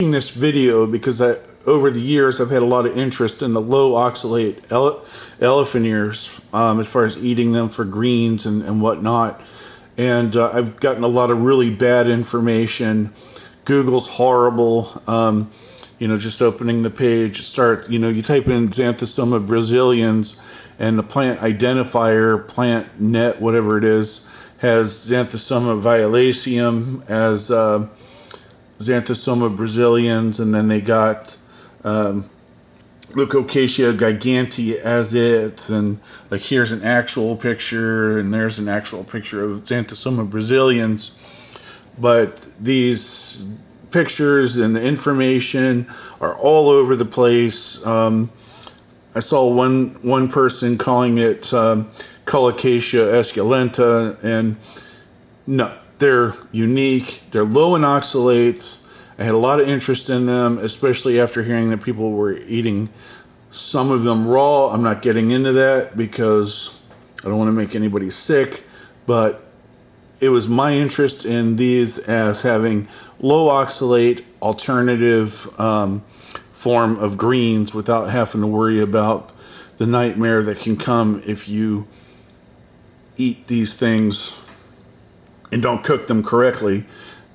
making this video because over the years I've had a lot of interest in the low oxalate elephant ears as far as eating them for greens and whatnot. And I've gotten a lot of really bad information. Google's horrible. Just opening the page, you type in Xanthosoma brazilians, and the plant identifier, plant net, whatever it is, has Xanthosoma violaceum as Xanthosoma brazilians, and then they got Leucoacacia gigantea as it, and like here's an actual picture, and there's an actual picture of Xanthosoma brazilians. But these pictures and the information are all over the place. I saw one person calling it Colocasia esculenta, and no, they're unique. They're low in oxalates. I had a lot of interest in them, especially after hearing that people were eating some of them raw. I'm not getting into that because I don't want to make anybody sick, but it was my interest in these as having low oxalate alternative form of greens without having to worry about the nightmare that can come if you eat these things and don't cook them correctly.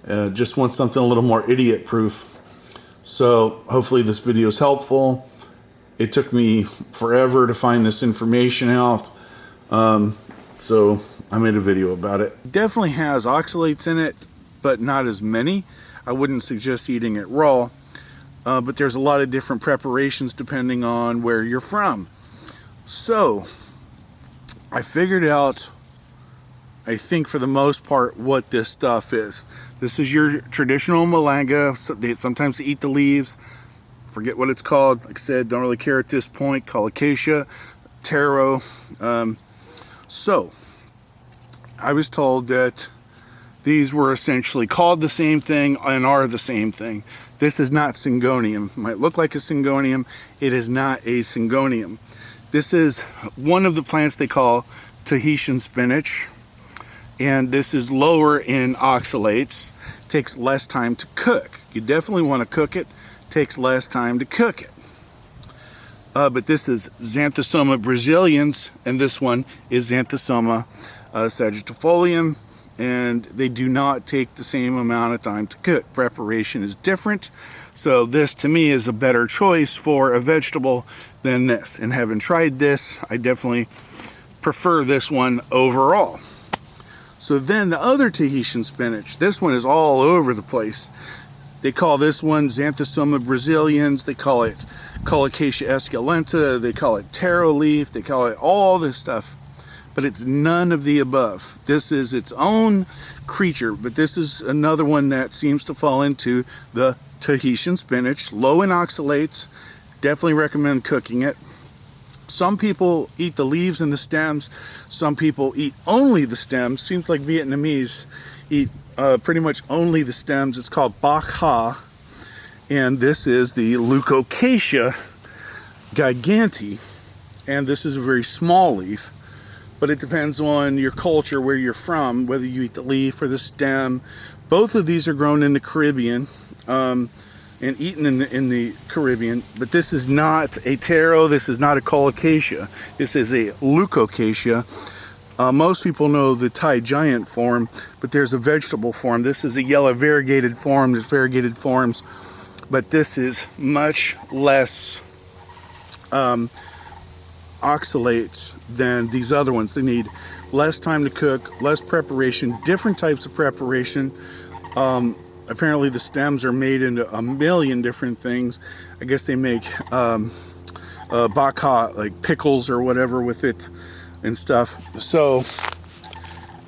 Just want something a little more idiot proof. So hopefully this video is helpful. It took me forever to find this information out. So I made a video about it. It definitely has oxalates in it, but not as many. I wouldn't suggest eating it raw, but there's a lot of different preparations depending on where you're from. So I figured out, I think for the most part, what this stuff is. This is your traditional malanga. Sometimes they eat the leaves. Forget what it's called. Like I said, don't really care at this point. Colocasia, taro. So I was told that these were essentially called the same thing and are the same thing. This is not syngonium. It might look like a syngonium. It is not a syngonium. This is one of the plants they call Tahitian spinach, and this is lower in oxalates. Takes less time to cook. You definitely want to cook it. Takes less time to cook it. But this is Xanthosoma brazilians, and this one is Xanthosoma sagitifolium, and they do not take the same amount of time to cook. Preparation is different, so this to me is a better choice for a vegetable than this. And having tried this, I definitely prefer this one overall. So then the other Tahitian spinach, this one is all over the place. They call this one Xanthosoma brazilians, they call it Colocasia esculenta, they call it taro leaf, they call it all this stuff. But it's none of the above. This is its own creature, but this is another one that seems to fall into the Tahitian spinach, low in oxalates. Definitely recommend cooking it. Some people eat the leaves and the stems. Some people eat only the stems. Seems like Vietnamese eat pretty much only the stems. It's called bak ha, and this is the Leucoacacia gigantea, and this is a very small leaf. But it depends on your culture, where you're from, whether you eat the leaf or the stem. Both of these are grown in the Caribbean and eaten in the Caribbean. But this is not a taro. This is not a colocasia. This is a Leucoacacia. Most people know the Thai giant form, but there's a vegetable form. This is a yellow variegated form. There's variegated forms, but this is much less oxalates than these other ones. They need less time to cook, less preparation, different types of preparation. Apparently the stems are made into a million different things. I guess they make bak ha, like pickles or whatever with it and stuff. So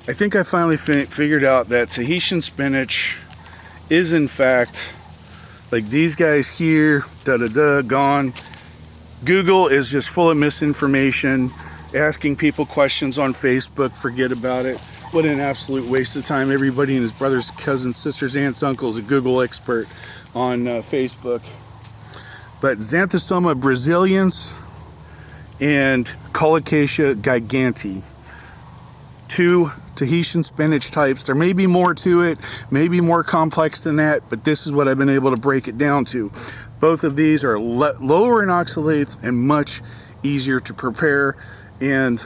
I think I finally figured out that Tahitian spinach is in fact like these guys here, gone. Google is just full of misinformation, asking people questions on Facebook. Forget about it. What an absolute waste of time. Everybody and his brothers, cousins, sisters, aunts, uncles, a Google expert on Facebook. But Xanthosoma brazilians and Colocasia gigantea, two Tahitian spinach types. There may be more to it, maybe more complex than that, but this is what I've been able to break it down to. Both of these are lower in oxalates and much easier to prepare. And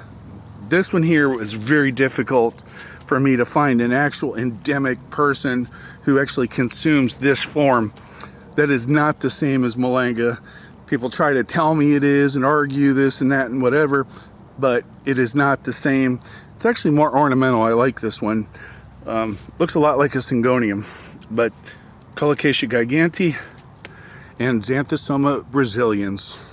this one here was very difficult for me to find an actual endemic person who actually consumes this form. That is not the same as malanga. People try to tell me it is and argue this and that and whatever, but it is not the same. It's actually more ornamental. I like this one. Looks a lot like a syngonium, but Colocasia gigantea and Xanthosoma brazilians.